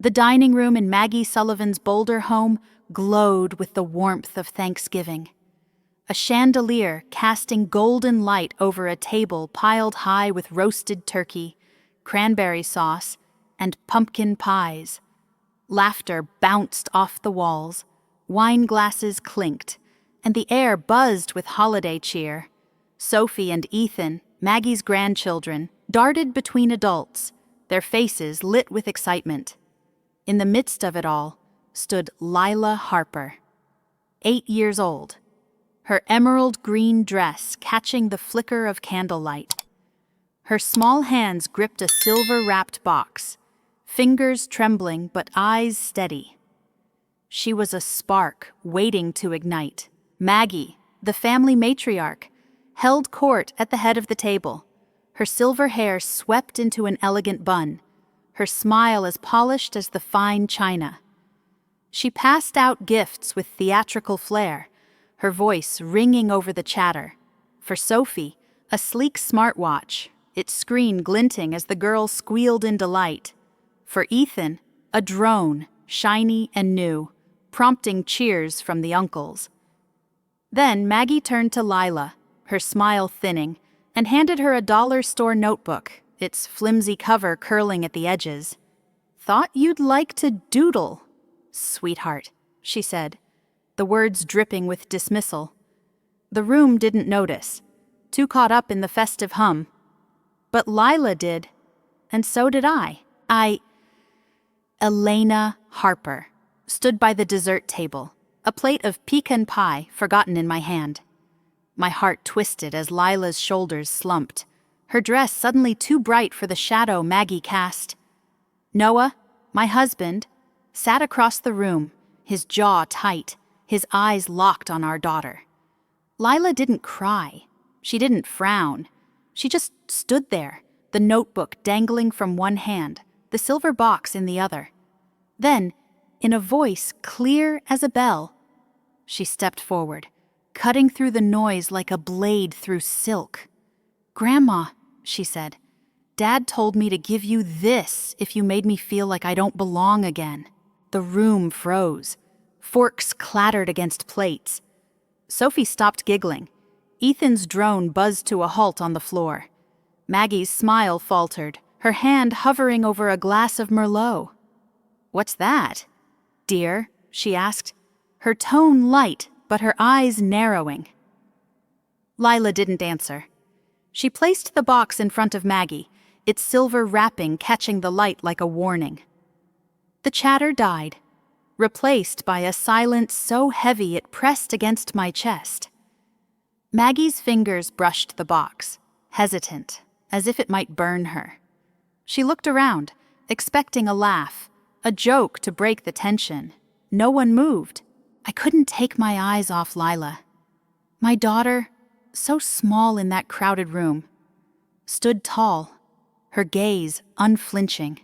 The dining room in Maggie Sullivan's Boulder home glowed with the warmth of Thanksgiving. A chandelier casting golden light over a table piled high with roasted turkey, cranberry sauce, and pumpkin pies. Laughter bounced off the walls, wine glasses clinked, and the air buzzed with holiday cheer. Sophie and Ethan, Maggie's grandchildren, darted between adults, their faces lit with excitement. In the midst of it all stood Lila Harper, 8 years old, her emerald green dress catching the flicker of candlelight. Her small hands gripped a silver-wrapped box, fingers trembling but eyes steady. She was a spark waiting to ignite. Maggie, the family matriarch, held court at the head of the table, her silver hair swept into an elegant bun, her smile as polished as the fine china. She passed out gifts with theatrical flair, her voice ringing over the chatter. For Sophie, a sleek smartwatch, its screen glinting as the girl squealed in delight. For Ethan, a drone, shiny and new, prompting cheers from the uncles. Then Maggie turned to Lila, her smile thinning, and handed her a dollar store notebook, its flimsy cover curling at the edges. "Thought you'd like to doodle, sweetheart," she said, the words dripping with dismissal. The room didn't notice, too caught up in the festive hum. But Lila did, and so did I. Elena Harper stood by the dessert table, a plate of pecan pie forgotten in my hand. My heart twisted as Lila's shoulders slumped, her dress suddenly too bright for the shadow Maggie cast. Noah, my husband, sat across the room, his jaw tight, his eyes locked on our daughter. Lila didn't cry. She didn't frown. She just stood there, the notebook dangling from one hand, the silver box in the other. Then, in a voice clear as a bell, she stepped forward, cutting through the noise like a blade through silk. "Grandma," she said, "Dad told me to give you this if you made me feel like I don't belong again." The room froze. Forks clattered against plates. Sophie stopped giggling. Ethan's drone buzzed to a halt on the floor. Maggie's smile faltered, her hand hovering over a glass of Merlot. "What's that, dear?" she asked, her tone light but her eyes narrowing. Lila didn't answer. She placed the box in front of Maggie, its silver wrapping catching the light like a warning. The chatter died, replaced by a silence so heavy it pressed against my chest. Maggie's fingers brushed the box, hesitant, as if it might burn her. She looked around, expecting a laugh, a joke to break the tension. No one moved. I couldn't take my eyes off Lila. My daughter, so small in that crowded room, stood tall, her gaze unflinching.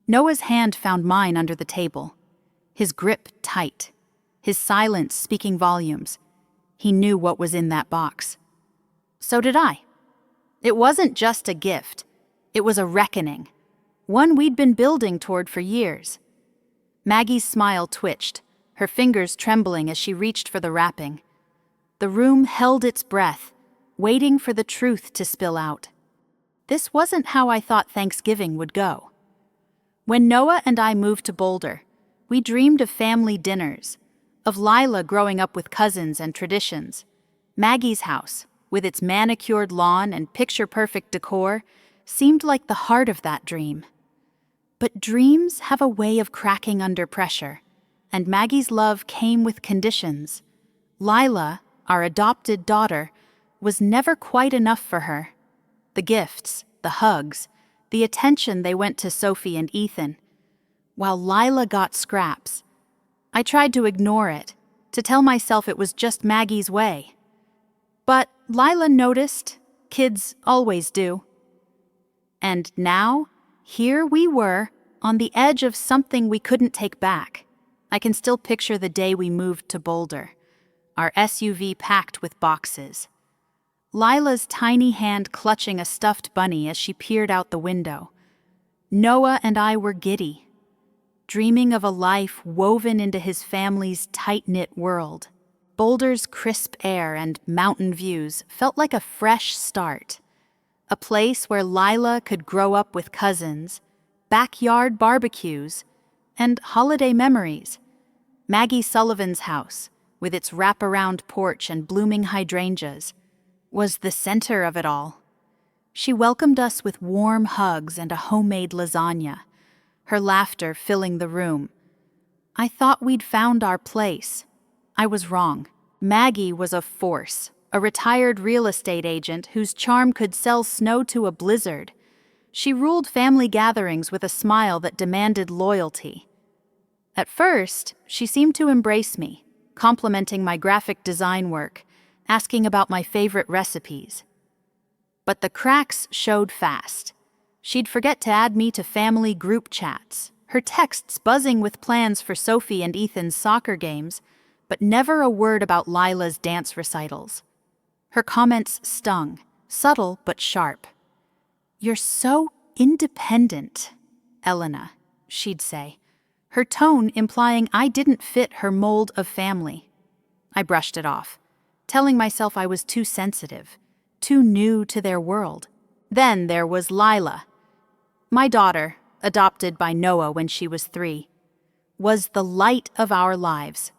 Noah's hand found mine under the table, his grip tight, his silence speaking volumes. He knew what was in that box. So did I. It wasn't just a gift. It was a reckoning, one we'd been building toward for years. Maggie's smile twitched, her fingers trembling as she reached for the wrapping. The room held its breath, waiting for the truth to spill out. This wasn't how I thought Thanksgiving would go. When Noah and I moved to Boulder, we dreamed of family dinners, of Lila growing up with cousins and traditions. Maggie's house, with its manicured lawn and picture-perfect decor, seemed like the heart of that dream. But dreams have a way of cracking under pressure, and Maggie's love came with conditions. Lila, our adopted daughter, was never quite enough for her. The gifts, the hugs, the attention they went to Sophie and Ethan. While Lila got scraps, I tried to ignore it, to tell myself it was just Maggie's way. But Lila noticed, kids always do. And now, here we were, on the edge of something we couldn't take back. I can still picture the day we moved to Boulder, our SUV packed with boxes. Lila's tiny hand clutching a stuffed bunny as she peered out the window. Noah and I were giddy. dreaming of a life woven into his family's tight-knit world. Boulder's crisp air and mountain views felt like a fresh start. A place where Lila could grow up with cousins, backyard barbecues, and holiday memories. Maggie Sullivan's house, with its wraparound porch and blooming hydrangeas, was the center of it all. She welcomed us with warm hugs and a homemade lasagna, her laughter filling the room. I thought we'd found our place. I was wrong. Maggie was a force, a retired real estate agent whose charm could sell snow to a blizzard. She ruled family gatherings with a smile that demanded loyalty. At first, she seemed to embrace me, complimenting my graphic design work, asking about my favorite recipes. But the cracks showed fast. She'd forget to add me to family group chats, her texts buzzing with plans for Sophie and Ethan's soccer games, but never a word about Lila's dance recitals. Her comments stung, subtle but sharp. "You're so independent, Elena," she'd say, her tone implying I didn't fit her mold of family. I brushed it off, telling myself I was too sensitive, too new to their world. Then there was Lila. My daughter, adopted by Noah when she was 3, was the light of our lives.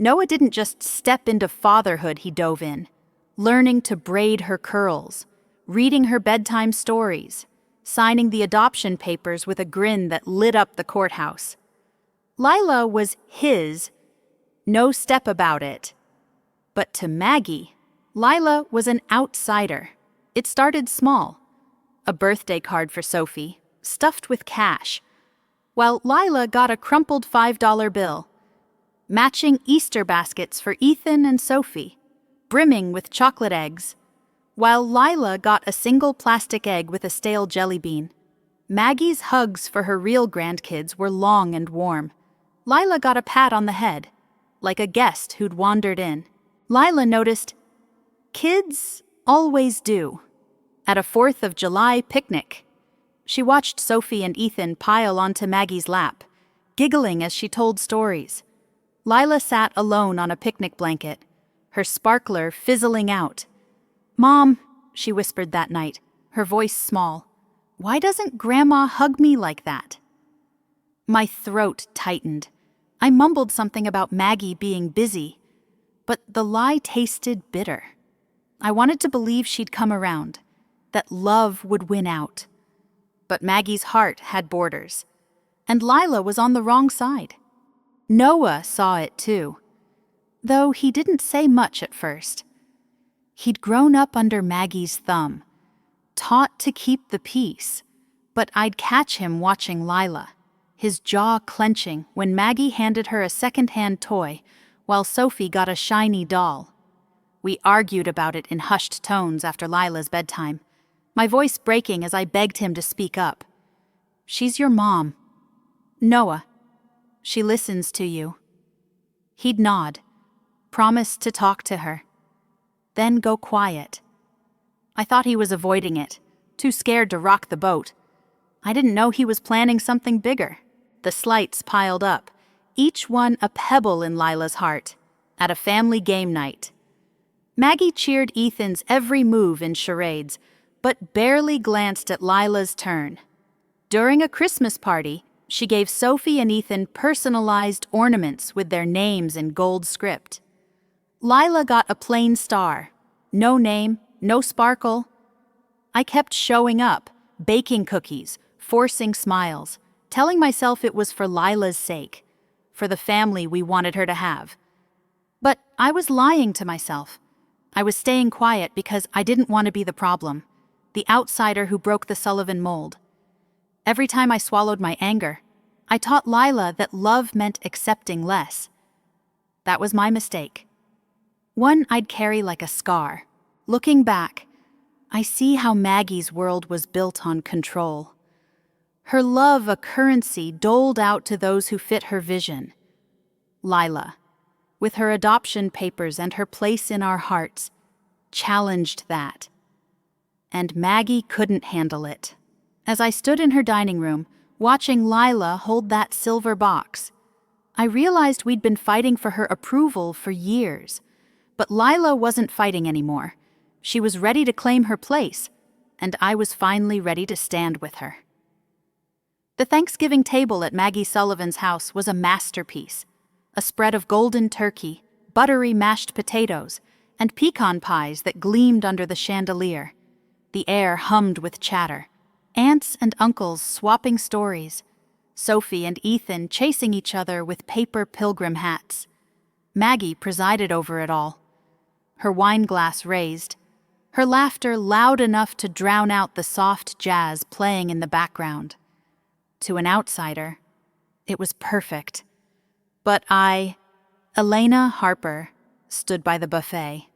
Noah didn't just step into fatherhood, he dove in, learning to braid her curls, reading her bedtime stories, signing the adoption papers with a grin that lit up the courthouse. Lila was his, no step about it. But to Maggie, Lila was an outsider. It started small. A birthday card for Sophie, stuffed with cash, while Lila got a crumpled $5 bill. Matching Easter baskets for Ethan and Sophie, brimming with chocolate eggs, while Lila got a single plastic egg with a stale jelly bean. Maggie's hugs for her real grandkids were long and warm. Lila got a pat on the head, like a guest who'd wandered in. Lila noticed, kids always do, at a 4th of July picnic. She watched Sophie and Ethan pile onto Maggie's lap, giggling as she told stories. Lila sat alone on a picnic blanket, her sparkler fizzling out. "Mom," she whispered that night, her voice small, "why doesn't Grandma hug me like that?" My throat tightened. I mumbled something about Maggie being busy, but the lie tasted bitter. I wanted to believe she'd come around, that love would win out. But Maggie's heart had borders, and Lila was on the wrong side. Noah saw it too, though he didn't say much at first. He'd grown up under Maggie's thumb, taught to keep the peace, but I'd catch him watching Lila, his jaw clenching when Maggie handed her a second-hand toy while Sophie got a shiny doll. We argued about it in hushed tones after Lila's bedtime, my voice breaking as I begged him to speak up. "She's your mom. Noah. She listens to you." He'd nod, promise to talk to her, then go quiet. I thought he was avoiding it, too scared to rock the boat. I didn't know he was planning something bigger. The slights piled up, each one a pebble in Lila's heart, at a family game night. Maggie cheered Ethan's every move in charades, but barely glanced at Lila's turn. During a Christmas party, she gave Sophie and Ethan personalized ornaments with their names in gold script. Lila got a plain star, no name, no sparkle. I kept showing up, baking cookies, forcing smiles, telling myself it was for Lila's sake, for the family we wanted her to have. But I was lying to myself. I was staying quiet because I didn't want to be the problem, the outsider who broke the Sullivan mold. Every time I swallowed my anger, I taught Lila that love meant accepting less. That was my mistake. One I'd carry like a scar. Looking back, I see how Maggie's world was built on control. Her love a currency doled out to those who fit her vision. Lila, with her adoption papers and her place in our hearts, challenged that. And Maggie couldn't handle it. As I stood in her dining room, watching Lila hold that silver box. I realized we'd been fighting for her approval for years. But Lila wasn't fighting anymore. She was ready to claim her place, and I was finally ready to stand with her. The Thanksgiving table at Maggie Sullivan's house was a masterpiece. A spread of golden turkey, buttery mashed potatoes, and pecan pies that gleamed under the chandelier. The air hummed with chatter. Aunts and uncles swapping stories. Sophie and Ethan chasing each other with paper pilgrim hats. Maggie presided over it all. Her wine glass raised, her laughter loud enough to drown out the soft jazz playing in the background. To an outsider, it was perfect. But Elena Harper, stood by the buffet.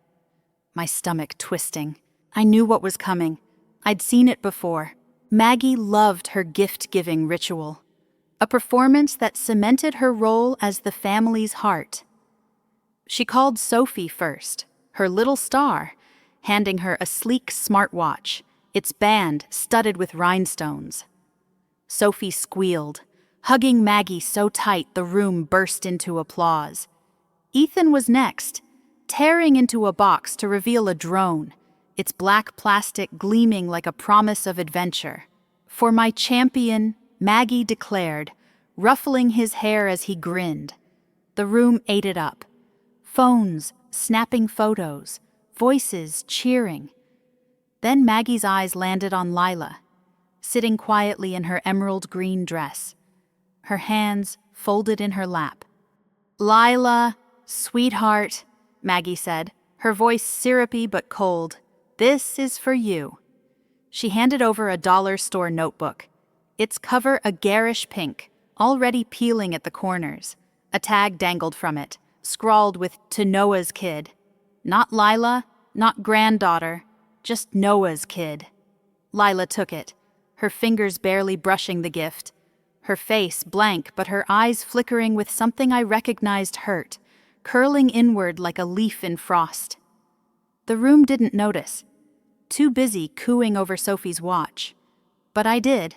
My stomach twisting. I knew what was coming. I'd seen it before. Maggie loved her gift-giving ritual. A performance that cemented her role as the family's heart. She called Sophie first, her little star, handing her a sleek smartwatch, its band studded with rhinestones. Sophie squealed, hugging Maggie so tight the room burst into applause. Ethan was next, tearing into a box to reveal a drone, its black plastic gleaming like a promise of adventure. "For my champion," Maggie declared, ruffling his hair as he grinned. The room ate it up. Phones, snapping photos, voices cheering. Then Maggie's eyes landed on Lila, sitting quietly in her emerald green dress, her hands folded in her lap. "Lila, sweetheart," Maggie said, her voice syrupy but cold, "this is for you." She handed over a dollar store notebook, its cover a garish pink, already peeling at the corners. A tag dangled from it, scrawled with "To Noah's Kid." Not Lila, not granddaughter, just Noah's kid. Lila took it, her fingers barely brushing the gift, her face blank but her eyes flickering with something I recognized hurt, curling inward like a leaf in frost. The room didn't notice, too busy cooing over Sophie's watch. But I did.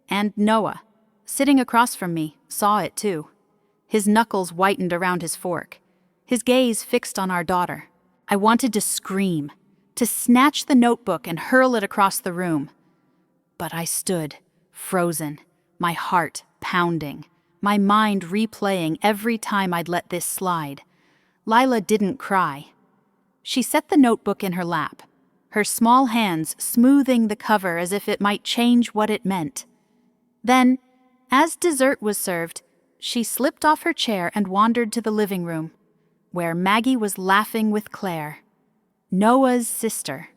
And Noah, sitting across from me, saw it too. His knuckles whitened around his fork, his gaze fixed on our daughter. I wanted to scream, to snatch the notebook and hurl it across the room. But I stood, frozen, my heart pounding, my mind replaying every time I'd let this slide. Lila didn't cry. She set the notebook in her lap, her small hands smoothing the cover as if it might change what it meant. Then, as dessert was served, she slipped off her chair and wandered to the living room, where Maggie was laughing with Claire, Noah's sister.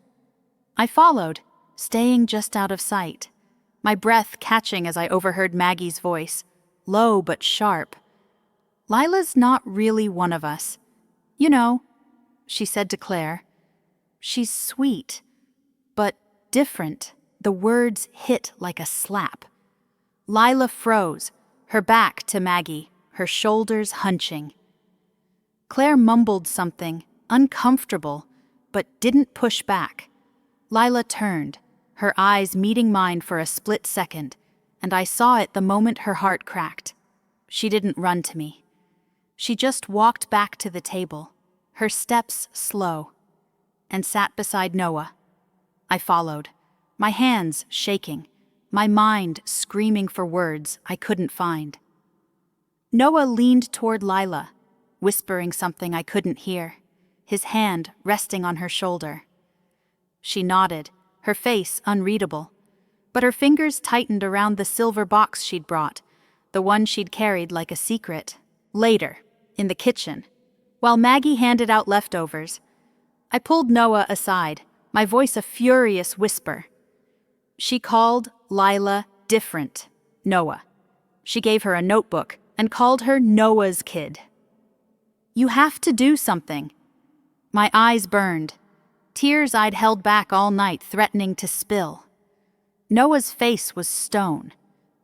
I followed, staying just out of sight, my breath catching as I overheard Maggie's voice, low but sharp. "Lila's not really one of us. You know," she said to Claire. "She's sweet, but different." The words hit like a slap. Lila froze, her back to Maggie, her shoulders hunching. Claire mumbled something, uncomfortable, but didn't push back. Lila turned, her eyes meeting mine for a split second, and I saw it the moment her heart cracked. She didn't run to me. She just walked back to the table, her steps slow, and sat beside Noah. I followed, my hands shaking, my mind screaming for words I couldn't find. Noah leaned toward Lila, whispering something I couldn't hear, his hand resting on her shoulder. She nodded, her face unreadable, but her fingers tightened around the silver box she'd brought, the one she'd carried like a secret. Later, in the kitchen, while Maggie handed out leftovers, I pulled Noah aside, my voice a furious whisper. She called Lila different, Noah. She gave her a notebook and called her Noah's kid. "You have to do something." My eyes burned, tears I'd held back all night threatening to spill. Noah's face was stone,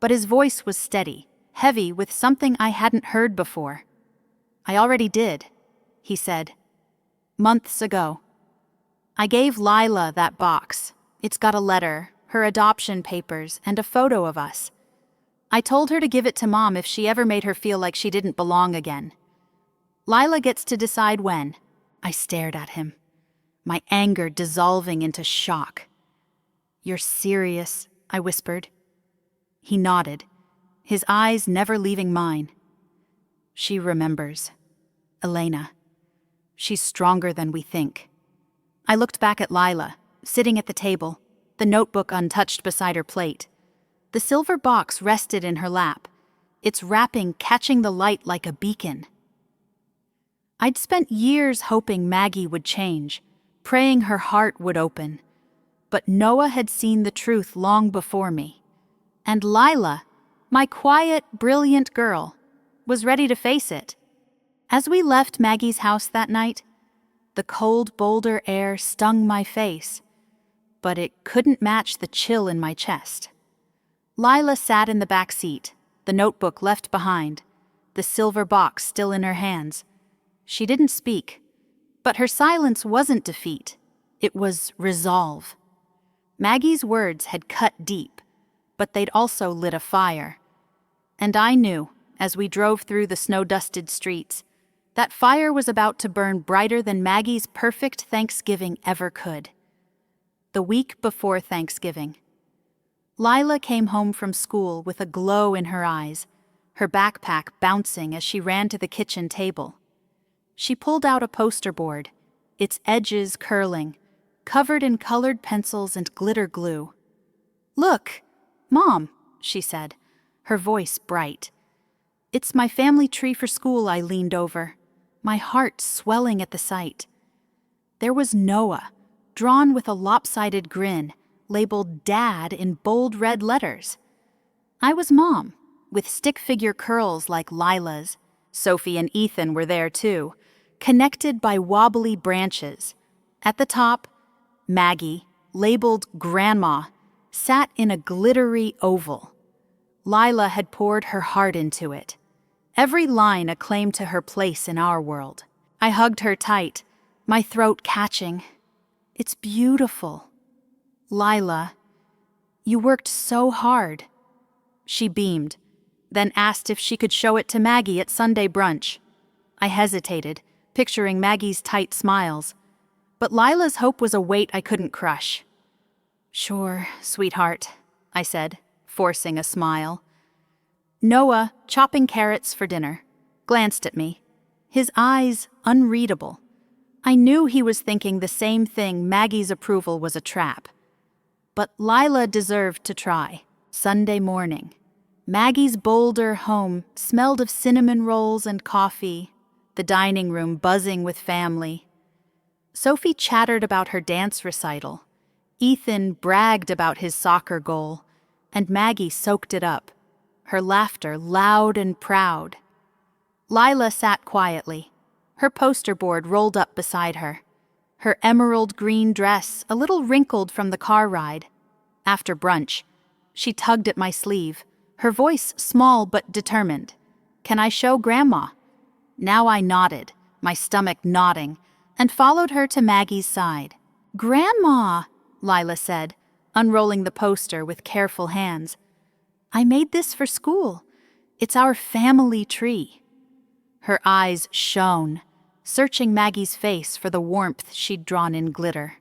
but his voice was steady, heavy with something I hadn't heard before. "I already did," he said. "Months ago. I gave Lila that box. It's got a letter, her adoption papers, and a photo of us. I told her to give it to Mom if she ever made her feel like she didn't belong again. Lila gets to decide when. I stared at him, my anger dissolving into shock. You're serious, I whispered. He nodded, his eyes never leaving mine. She remembers. Elena. She's stronger than we think. I looked back at Lila, sitting at the table, the notebook untouched beside her plate. The silver box rested in her lap, its wrapping catching the light like a beacon. I'd spent years hoping Maggie would change, praying her heart would open. But Noah had seen the truth long before me. And Lila, my quiet, brilliant girl, was ready to face it. As we left Maggie's house that night, the cold Boulder air stung my face, but it couldn't match the chill in my chest. Lila sat in the back seat, the notebook left behind, the silver box still in her hands. She didn't speak, but her silence wasn't defeat. It was resolve. Maggie's words had cut deep, but they'd also lit a fire. And I knew, as we drove through the snow-dusted streets, that fire was about to burn brighter than Maggie's perfect Thanksgiving ever could. The week before Thanksgiving. Lila came home from school with a glow in her eyes, her backpack bouncing as she ran to the kitchen table. She pulled out a poster board, its edges curling, covered in colored pencils and glitter glue. "Look, Mom," she said, her voice bright. "It's my family tree for school." I leaned over, my heart swelling at the sight. There was Noah, drawn with a lopsided grin, labeled Dad in bold red letters. I was Mom, with stick figure curls like Lila's. Sophie and Ethan were there too, connected by wobbly branches. At the top, Maggie, labeled Grandma, sat in a glittery oval. Lila had poured her heart into it, every line a claim to her place in our world. I hugged her tight, my throat catching. "It's beautiful. Lila, you worked so hard." She beamed, then asked if she could show it to Maggie at Sunday brunch. I hesitated, picturing Maggie's tight smiles. But Lila's hope was a weight I couldn't crush. "Sure, sweetheart," I said, forcing a smile. Noah, chopping carrots for dinner, glanced at me, his eyes unreadable. I knew he was thinking the same thing. Maggie's approval was a trap. But Lila deserved to try. Sunday morning. Maggie's Boulder home smelled of cinnamon rolls and coffee, the dining room buzzing with family. Sophie chattered about her dance recital. Ethan bragged about his soccer goal, and Maggie soaked it up, her laughter loud and proud. Lila sat quietly, her poster board rolled up beside her, her emerald green dress a little wrinkled from the car ride. After brunch, she tugged at my sleeve, her voice small but determined. "Can I show Grandma?" Now I nodded, my stomach knotting, and followed her to Maggie's side. "Grandma," Lila said, unrolling the poster with careful hands. "I made this for school. It's our family tree." Her eyes shone, searching Maggie's face for the warmth she'd drawn in glitter.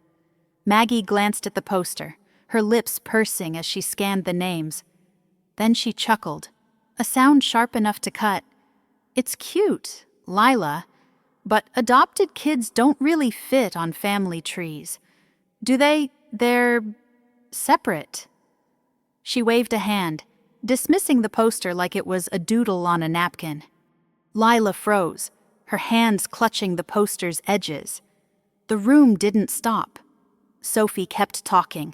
Maggie glanced at the poster, her lips pursing as she scanned the names. Then she chuckled, a sound sharp enough to cut. "It's cute, Lila, but adopted kids don't really fit on family trees. Do they? They're separate." She waved a hand, dismissing the poster like it was a doodle on a napkin. Lila froze, her hands clutching the poster's edges. The room didn't stop. Sophie kept talking.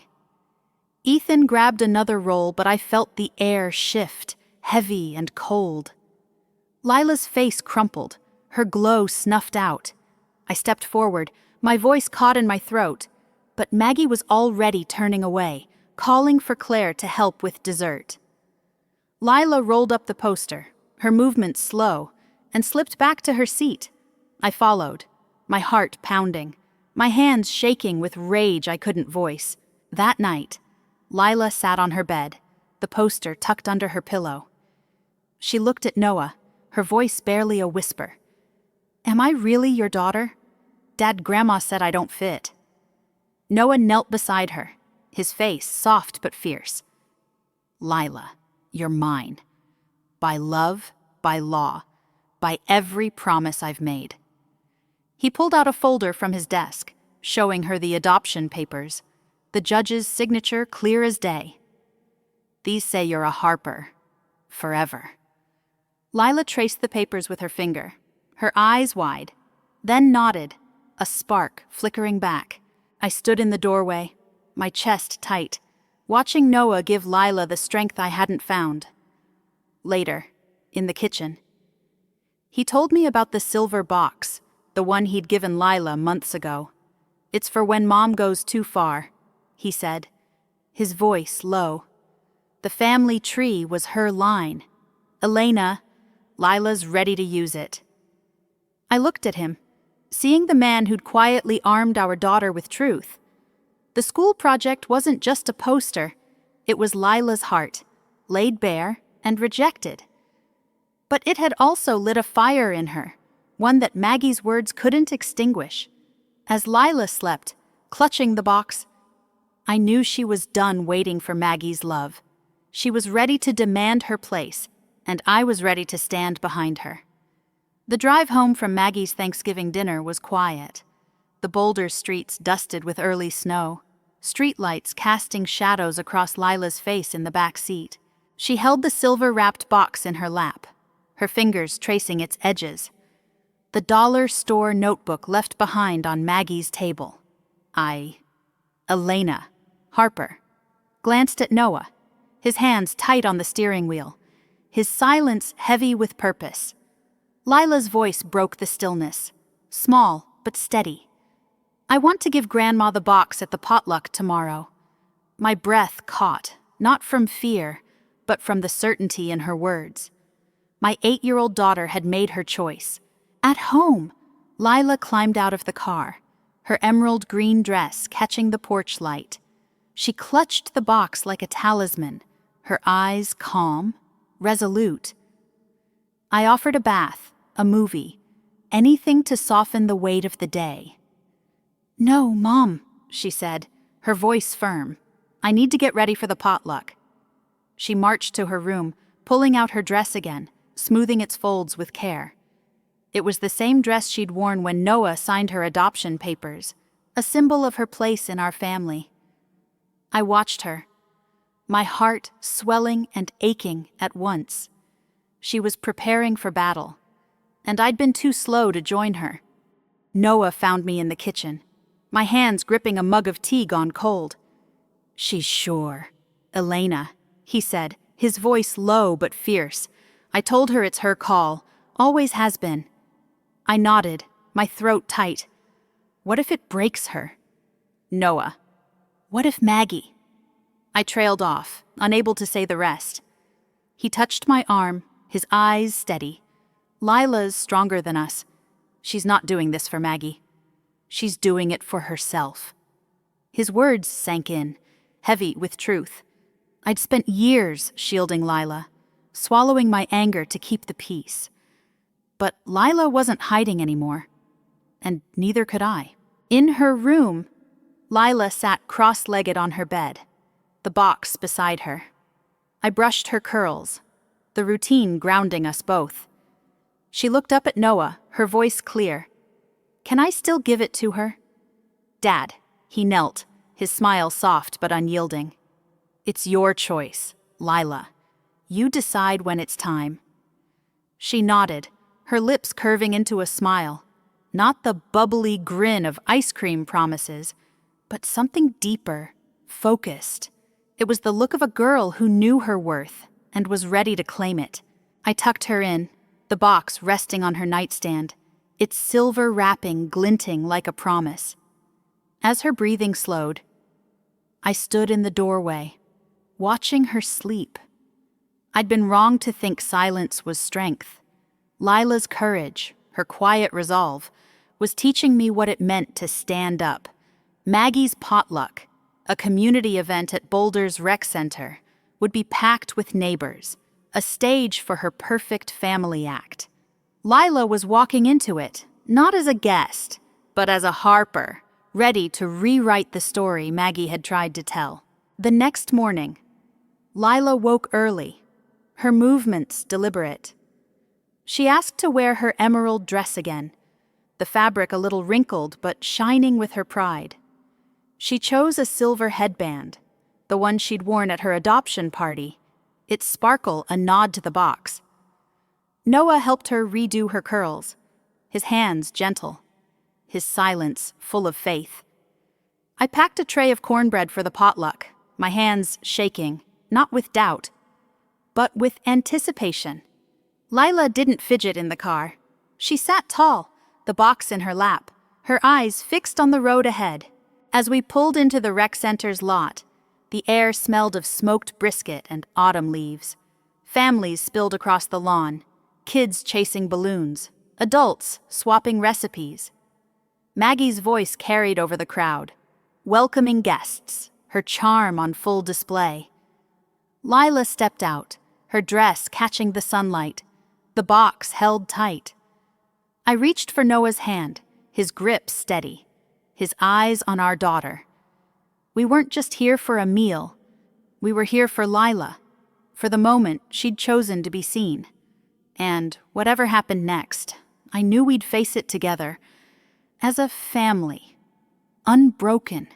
Ethan grabbed another roll, but I felt the air shift, heavy and cold. Lila's face crumpled, her glow snuffed out. I stepped forward, my voice caught in my throat, but Maggie was already turning away, calling for Claire to help with dessert. Lila rolled up the poster, her movements slow, and slipped back to her seat. I followed, my heart pounding, my hands shaking with rage I couldn't voice. That night, Lila sat on her bed, the poster tucked under her pillow. She looked at Noah, her voice barely a whisper. "Am I really your daughter? Dad, Grandma said I don't fit." Noah knelt beside her, his face soft but fierce. "Lila, you're mine. By love, by law, by every promise I've made." He pulled out a folder from his desk, showing her the adoption papers, the judge's signature clear as day. "These say you're a Harper. Forever." Lila traced the papers with her finger, her eyes wide, then nodded, a spark flickering back. I stood in the doorway, my chest tight, watching Noah give Lila the strength I hadn't found. Later, in the kitchen, he told me about the silver box, the one he'd given Lila months ago. "It's for when Mom goes too far," he said, his voice low. The family tree was her line. "Elena, Lila's ready to use it." I looked at him, seeing the man who'd quietly armed our daughter with truth. The school project wasn't just a poster, it was Lila's heart, laid bare and rejected. But it had also lit a fire in her, one that Maggie's words couldn't extinguish. As Lila slept, clutching the box, I knew she was done waiting for Maggie's love. She was ready to demand her place, and I was ready to stand behind her. The drive home from Maggie's Thanksgiving dinner was quiet. The Boulder streets dusted with early snow, streetlights casting shadows across Lila's face in the back seat. She held the silver-wrapped box in her lap, her fingers tracing its edges. The dollar store notebook left behind on Maggie's table. Elena Harper, glanced at Noah, his hands tight on the steering wheel, his silence heavy with purpose. Lila's voice broke the stillness, small but steady. "I want to give Grandma the box at the potluck tomorrow." My breath caught, not from fear, but from the certainty in her words. My 8-year-old daughter had made her choice. At home, Lila climbed out of the car, her emerald green dress catching the porch light. She clutched the box like a talisman, her eyes calm, resolute. I offered a bath, a movie, anything to soften the weight of the day. "No, Mom," she said, her voice firm. "I need to get ready for the potluck." She marched to her room, pulling out her dress again, smoothing its folds with care. It was the same dress she'd worn when Noah signed her adoption papers, a symbol of her place in our family. I watched her, my heart swelling and aching at once. She was preparing for battle, and I'd been too slow to join her. Noah found me in the kitchen, my hands gripping a mug of tea gone cold. "She's sure. Elena," he said, his voice low but fierce. "I told her it's her call, always has been." I nodded, my throat tight. What if it breaks her? Noah. What if Maggie? I trailed off, unable to say the rest. He touched my arm, his eyes steady. "Lila's stronger than us. She's not doing this for Maggie. She's doing it for herself." His words sank in, heavy with truth. I'd spent years shielding Lila, swallowing my anger to keep the peace. But Lila wasn't hiding anymore, and neither could I. In her room, Lila sat cross-legged on her bed, the box beside her. I brushed her curls, the routine grounding us both. She looked up at Noah, her voice clear. "Can I still give it to her?" "Dad," he knelt, his smile soft but unyielding. "It's your choice, Lila. You decide when it's time." She nodded, her lips curving into a smile. Not the bubbly grin of ice cream promises, but something deeper, focused. It was the look of a girl who knew her worth and was ready to claim it. I tucked her in, the box resting on her nightstand, its silver wrapping glinting like a promise. As her breathing slowed, I stood in the doorway, watching her sleep. I'd been wrong to think silence was strength. Lila's courage, her quiet resolve, was teaching me what it meant to stand up. Maggie's potluck, a community event at Boulder's rec center, would be packed with neighbors, a stage for her perfect family act. Lila was walking into it, not as a guest, but as a Harper, ready to rewrite the story Maggie had tried to tell. The next morning, Lila woke early, her movements deliberate. She asked to wear her emerald dress again, the fabric a little wrinkled but shining with her pride. She chose a silver headband, the one she'd worn at her adoption party, its sparkle a nod to the box. Noah helped her redo her curls, his hands gentle, his silence full of faith. I packed a tray of cornbread for the potluck, my hands shaking, not with doubt, but with anticipation. Lila didn't fidget in the car. She sat tall, the box in her lap, her eyes fixed on the road ahead. As we pulled into the rec center's lot, the air smelled of smoked brisket and autumn leaves. Families spilled across the lawn, kids chasing balloons, adults swapping recipes. Maggie's voice carried over the crowd, welcoming guests, her charm on full display. Lila stepped out, her dress catching the sunlight, the box held tight. I reached for Noah's hand, his grip steady, his eyes on our daughter. We weren't just here for a meal. We were here for Lila, for the moment she'd chosen to be seen. And whatever happened next, I knew we'd face it together, as a family, unbroken.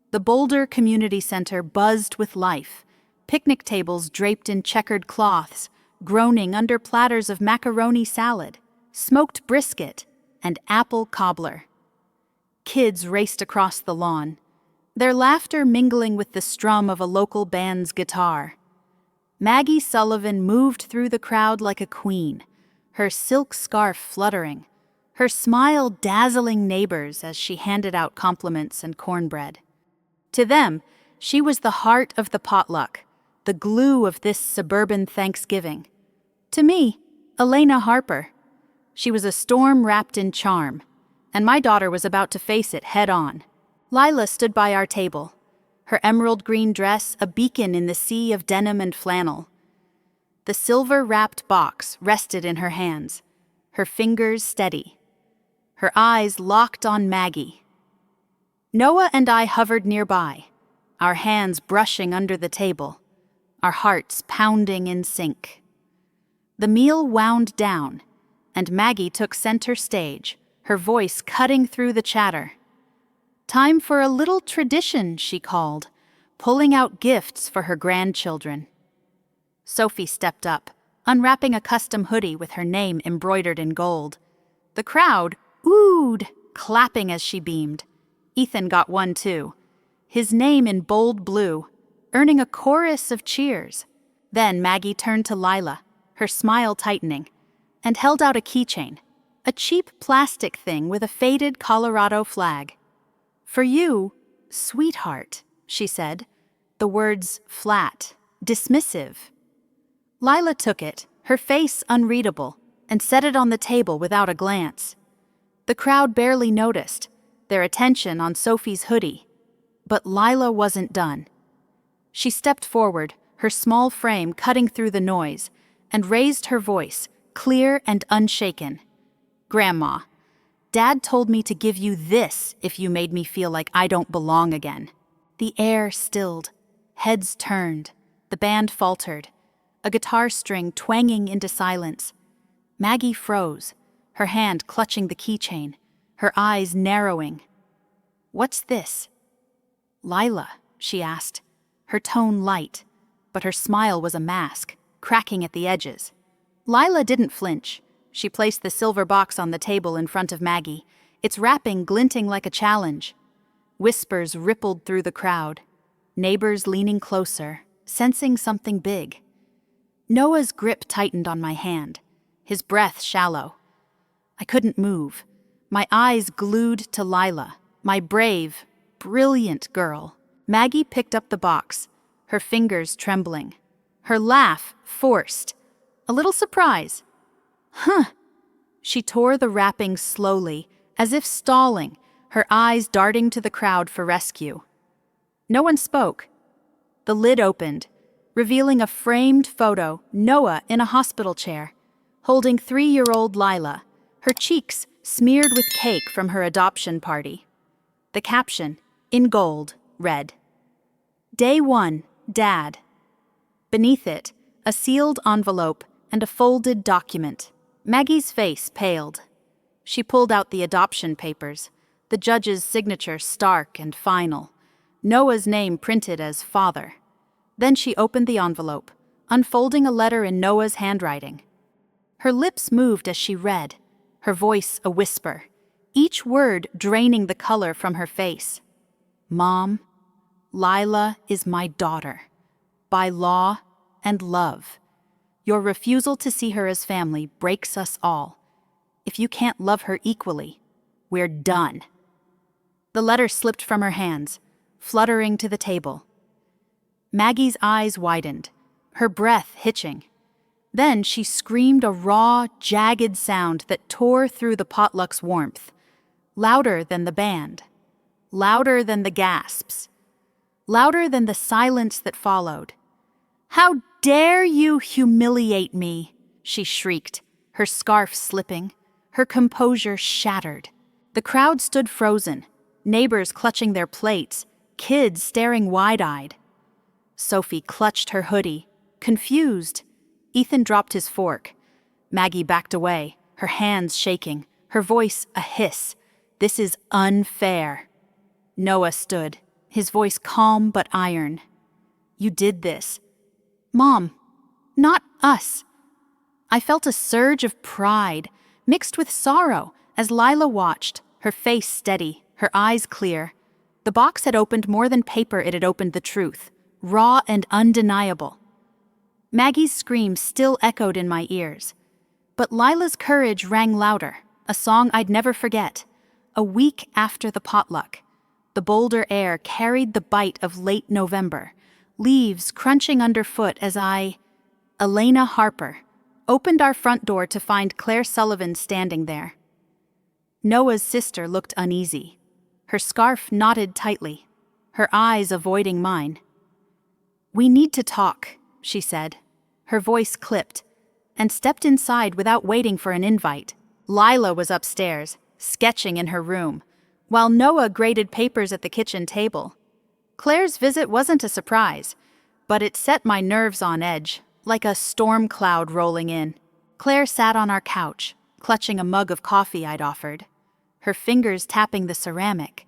The Boulder Community Center buzzed with life, picnic tables draped in checkered cloths, groaning under platters of macaroni salad, smoked brisket, and apple cobbler. Kids raced across the lawn, their laughter mingling with the strum of a local band's guitar. Maggie Sullivan moved through the crowd like a queen, her silk scarf fluttering, her smile dazzling neighbors as she handed out compliments and cornbread. To them, she was the heart of the potluck, the glue of this suburban Thanksgiving. To me, Elena Harper. She was a storm wrapped in charm, and my daughter was about to face it head on. Lila stood by our table, her emerald green dress a beacon in the sea of denim and flannel. The silver-wrapped box rested in her hands, her fingers steady, her eyes locked on Maggie. Noah and I hovered nearby, our hands brushing under the table, our hearts pounding in sync. The meal wound down, and Maggie took center stage, her voice cutting through the chatter. Time for a little tradition, she called, pulling out gifts for her grandchildren. Sophie stepped up, unwrapping a custom hoodie with her name embroidered in gold. The crowd oohed, clapping as she beamed. Ethan got one too, his name in bold blue, earning a chorus of cheers. Then Maggie turned to Lila, her smile tightening, and held out a keychain, a cheap plastic thing with a faded Colorado flag. "For you, sweetheart," she said, the words flat, dismissive. Lila took it, her face unreadable, and set it on the table without a glance. The crowd barely noticed, their attention on Sophie's hoodie. But Lila wasn't done. She stepped forward, her small frame cutting through the noise, and raised her voice, clear and unshaken. "Grandma, Dad told me to give you this if you made me feel like I don't belong again." The air stilled, heads turned, the band faltered, a guitar string twanging into silence. Maggie froze, her hand clutching the keychain, her eyes narrowing. "What's this?" "Lila," she asked, her tone light, but her smile was a mask, cracking at the edges. Lila didn't flinch. She placed the silver box on the table in front of Maggie, its wrapping glinting like a challenge. Whispers rippled through the crowd, neighbors leaning closer, sensing something big. Noah's grip tightened on my hand, his breath shallow. I couldn't move, my eyes glued to Lila, my brave, brilliant girl. Maggie picked up the box, her fingers trembling, her laugh forced, a little surprise. "Huh." She tore the wrapping slowly, as if stalling, her eyes darting to the crowd for rescue. No one spoke. The lid opened, revealing a framed photo, Noah in a hospital chair, holding 3-year-old Lila, her cheeks smeared with cake from her adoption party. The caption, in gold, read, "Day 1, Dad." Beneath it, a sealed envelope and a folded document. Maggie's face paled. She pulled out the adoption papers, the judge's signature stark and final, Noah's name printed as father. Then she opened the envelope, unfolding a letter in Noah's handwriting. Her lips moved as she read, her voice a whisper, each word draining the color from her face. "Mom, Lila is my daughter, by law and love. Your refusal to see her as family breaks us all. If you can't love her equally, we're done." The letter slipped from her hands, fluttering to the table. Maggie's eyes widened, her breath hitching. Then she screamed a raw, jagged sound that tore through the potluck's warmth, louder than the band, louder than the gasps, louder than the silence that followed. "How dare you humiliate me?" she shrieked, her scarf slipping, her composure shattered. The crowd stood frozen, neighbors clutching their plates, kids staring wide-eyed. Sophie clutched her hoodie, confused. Ethan dropped his fork. Maggie backed away, her hands shaking, her voice a hiss. "This is unfair." Noah stood, his voice calm but iron. "You did this." "Mom, not us." I felt a surge of pride, mixed with sorrow, as Lila watched, her face steady, her eyes clear. The box had opened more than paper, it had opened the truth, raw and undeniable. Maggie's scream still echoed in my ears. But Lila's courage rang louder, a song I'd never forget. A week after the potluck, the bolder air carried the bite of late November, leaves crunching underfoot as Elena Harper, opened our front door to find Claire Sullivan standing there. Noah's sister looked uneasy, her scarf knotted tightly, her eyes avoiding mine. "We need to talk," she said. Her voice clipped, and stepped inside without waiting for an invite. Lila was upstairs, sketching in her room, while Noah graded papers at the kitchen table. Claire's visit wasn't a surprise, but it set my nerves on edge, like a storm cloud rolling in. Claire sat on our couch, clutching a mug of coffee I'd offered, her fingers tapping the ceramic.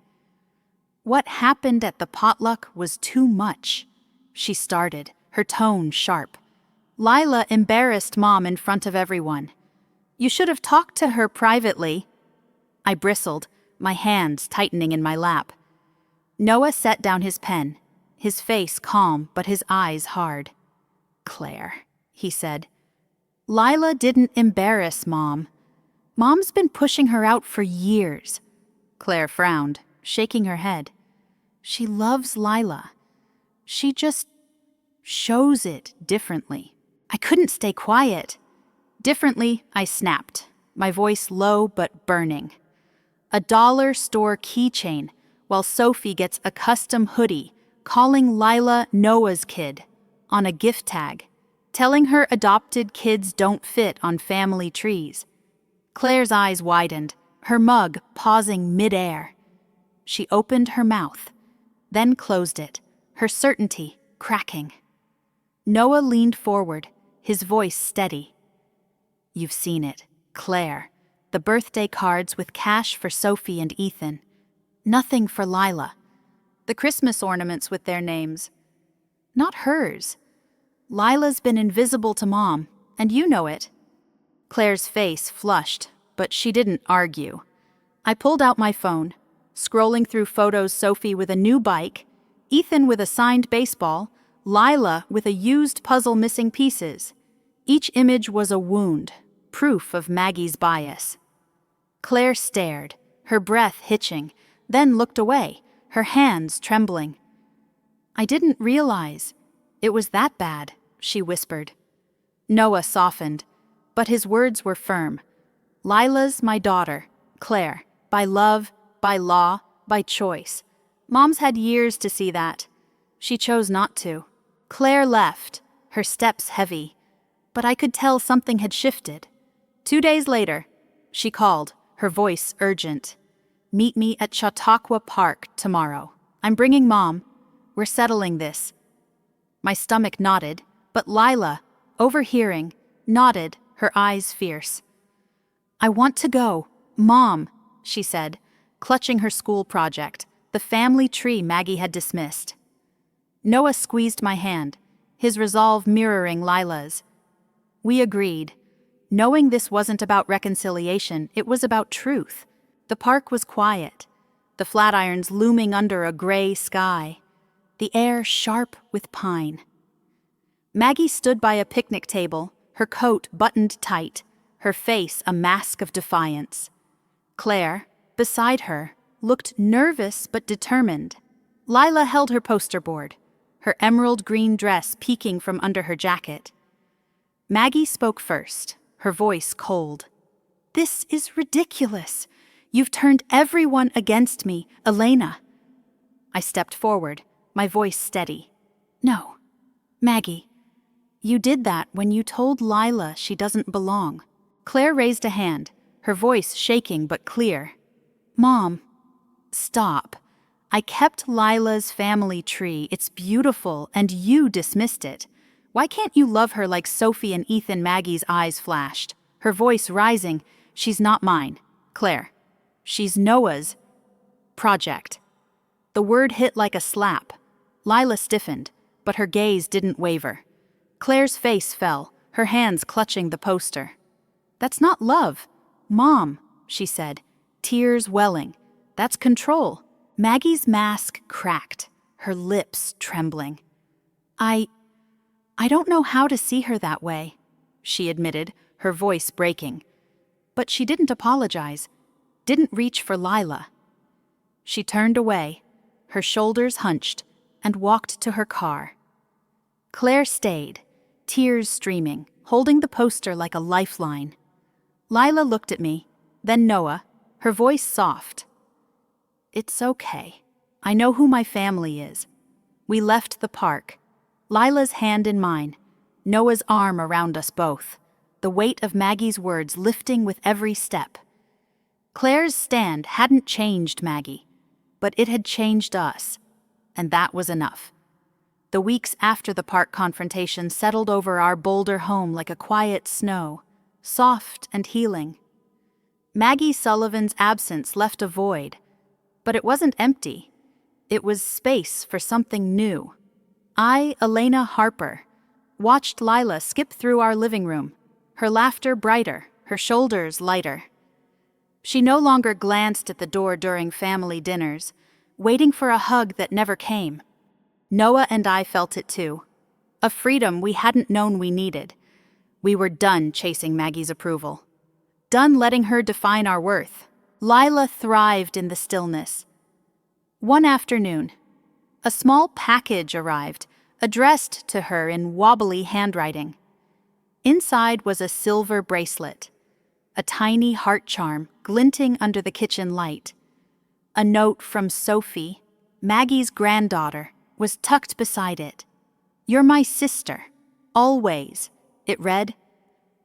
"What happened at the potluck was too much," she started, her tone sharp. "Lila embarrassed Mom in front of everyone. You should have talked to her privately." I bristled, my hands tightening in my lap. Noah set down his pen, his face calm but his eyes hard. "Claire," he said, "Lila didn't embarrass Mom. Mom's been pushing her out for years." Claire frowned, shaking her head. "She loves Lila. She just shows it differently." I couldn't stay quiet. "Differently," I snapped, my voice low but burning. "A dollar store keychain, while Sophie gets a custom hoodie, calling Lila Noah's kid, on a gift tag, telling her adopted kids don't fit on family trees." Claire's eyes widened, her mug pausing mid-air. She opened her mouth, then closed it, her certainty cracking. Noah leaned forward, his voice steady. "You've seen it, Claire. The birthday cards with cash for Sophie and Ethan. Nothing for Lila. The Christmas ornaments with their names. Not hers. Lila's been invisible to Mom, and you know it." Claire's face flushed, but she didn't argue. I pulled out my phone, scrolling through photos: Sophie with a new bike, Ethan with a signed baseball, Lila with a used puzzle missing pieces. Each image was a wound, proof of Maggie's bias. Claire stared, her breath hitching, then looked away, her hands trembling. "I didn't realize it was that bad," she whispered. Noah softened, but his words were firm. "Lila's my daughter, Claire, by love, by law, by choice. Mom's had years to see that. She chose not to." Claire left, her steps heavy, but I could tell something had shifted. 2 days later, she called, her voice urgent. "Meet me at Chautauqua Park tomorrow. I'm bringing Mom. We're settling this." My stomach nodded, but Lila, overhearing, nodded, her eyes fierce. "I want to go, Mom," she said, clutching her school project, the family tree Maggie had dismissed. Noah squeezed my hand, his resolve mirroring Lila's. We agreed. Knowing this wasn't about reconciliation, it was about truth. The park was quiet, the flatirons looming under a gray sky, the air sharp with pine. Maggie stood by a picnic table, her coat buttoned tight, her face a mask of defiance. Claire, beside her, looked nervous but determined. Lila held her poster board, her emerald green dress peeking from under her jacket. Maggie spoke first, her voice cold. "This is ridiculous. You've turned everyone against me, Elena." I stepped forward, my voice steady. "No, Maggie, you did that when you told Lila she doesn't belong." Claire raised a hand, her voice shaking but clear. "Mom, stop. I kept Lila's family tree. It's beautiful, and you dismissed it. Why can't you love her like Sophie and Ethan?" Maggie's eyes flashed, her voice rising. "She's not mine, Claire. She's Noah's project." The word hit like a slap. Lila stiffened, but her gaze didn't waver. Claire's face fell, her hands clutching the poster. "That's not love, Mom," she said, tears welling. "That's control." Maggie's mask cracked, her lips trembling. I don't know how to see her that way," she admitted, her voice breaking. But she didn't apologize, didn't reach for Lila. She turned away, her shoulders hunched, and walked to her car. Claire stayed, tears streaming, holding the poster like a lifeline. Lila looked at me, then Noah, her voice soft. "It's okay. I know who my family is." We left the park, Lila's hand in mine, Noah's arm around us both, the weight of Maggie's words lifting with every step. Claire's stand hadn't changed Maggie, but it had changed us, and that was enough. The weeks after the park confrontation settled over our Boulder home like a quiet snow, soft and healing. Maggie Sullivan's absence left a void, but it wasn't empty. It was space for something new. I, Elena Harper, watched Lila skip through our living room, her laughter brighter, her shoulders lighter. She no longer glanced at the door during family dinners, waiting for a hug that never came. Noah and I felt it too, a freedom we hadn't known we needed. We were done chasing Maggie's approval, done letting her define our worth. Lila thrived in the stillness. One afternoon, a small package arrived, addressed to her in wobbly handwriting. Inside was a silver bracelet, a tiny heart charm glinting under the kitchen light. A note from Sophie, Maggie's granddaughter, was tucked beside it. "You're my sister, always," it read.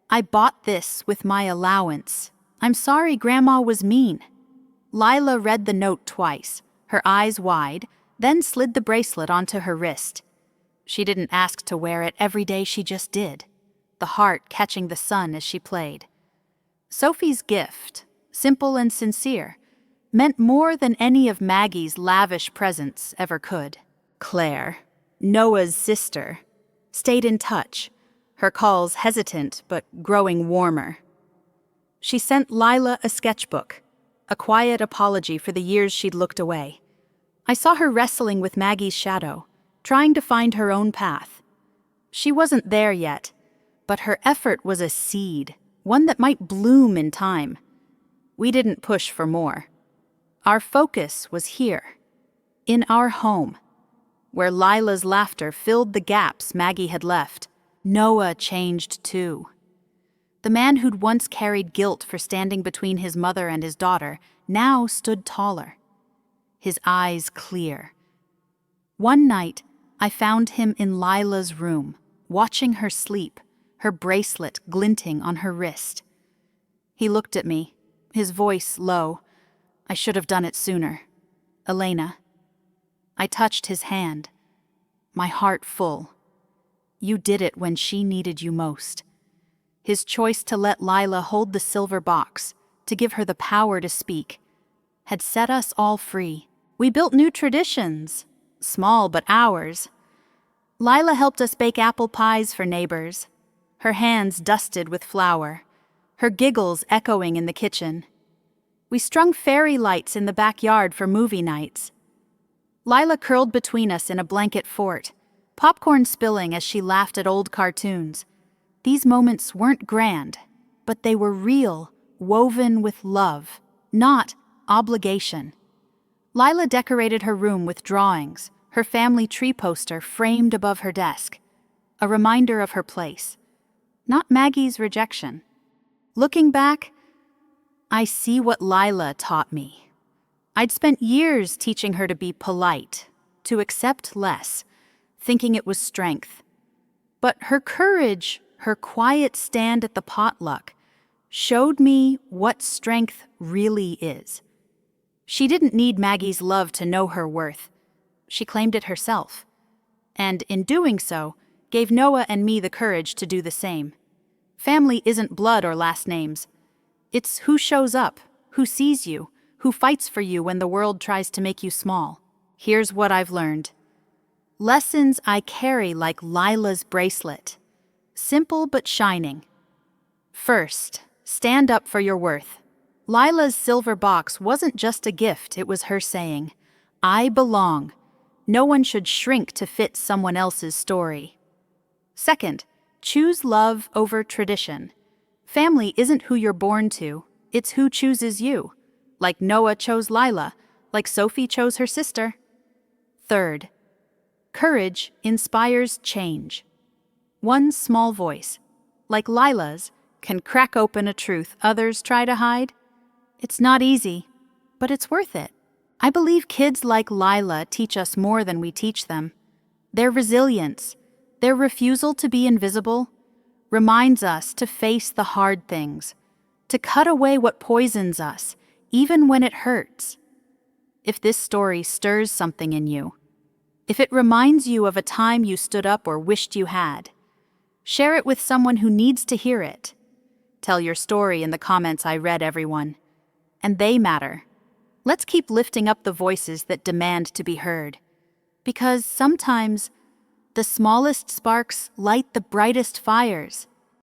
"I bought this with my allowance. I'm sorry Grandma was mean." Lila read the note twice, her eyes wide, then slid the bracelet onto her wrist. She didn't ask to wear it every day, she just did, the heart catching the sun as she played. Sophie's gift, simple and sincere, meant more than any of Maggie's lavish presents ever could. Claire, Noah's sister, stayed in touch, her calls hesitant but growing warmer. She sent Lila a sketchbook, a quiet apology for the years she'd looked away. I saw her wrestling with Maggie's shadow, trying to find her own path. She wasn't there yet, but her effort was a seed, one that might bloom in time. We didn't push for more. Our focus was here, in our home, where Lila's laughter filled the gaps Maggie had left. Noah changed too. The man who'd once carried guilt for standing between his mother and his daughter now stood taller, his eyes clear. One night, I found him in Lila's room, watching her sleep, her bracelet glinting on her wrist. He looked at me, his voice low. I should have done it sooner. Elena. I touched his hand, my heart full. You did it when she needed you most. His choice to let Lila hold the silver box, to give her the power to speak, had set us all free. We built new traditions, small but ours. Lila helped us bake apple pies for neighbors, her hands dusted with flour, her giggles echoing in the kitchen. We strung fairy lights in the backyard for movie nights. Lila curled between us in a blanket fort, popcorn spilling as she laughed at old cartoons. These moments weren't grand, but they were real, woven with love, not obligation. Lila decorated her room with drawings, her family tree poster framed above her desk, a reminder of her place, not Maggie's rejection. Looking back, I see what Lila taught me. I'd spent years teaching her to be polite, to accept less, thinking it was strength. But her courage, her quiet stand at the potluck, showed me what strength really is. She didn't need Maggie's love to know her worth. She claimed it herself. And in doing so, gave Noah and me the courage to do the same. Family isn't blood or last names. It's who shows up, who sees you, who fights for you when the world tries to make you small. Here's what I've learned. Lessons I carry like Lila's bracelet. Simple but shining. First, stand up for your worth. Lila's silver box wasn't just a gift, it was her saying, I belong. No one should shrink to fit someone else's story. Second, choose love over tradition. Family isn't who you're born to, it's who chooses you. Like Noah chose Lila, like Sophie chose her sister. Third, courage inspires change. One small voice, like Lila's, can crack open a truth others try to hide. It's not easy, but it's worth it. I believe kids like Lila teach us more than we teach them. Their resilience, their refusal to be invisible, reminds us to face the hard things, to cut away what poisons us, even when it hurts. If this story stirs something in you, if it reminds you of a time you stood up or wished you had, share it with someone who needs to hear it. Tell your story in the comments. I read everyone, and they matter. Let's keep lifting up the voices that demand to be heard, because sometimes the smallest sparks light the brightest fires.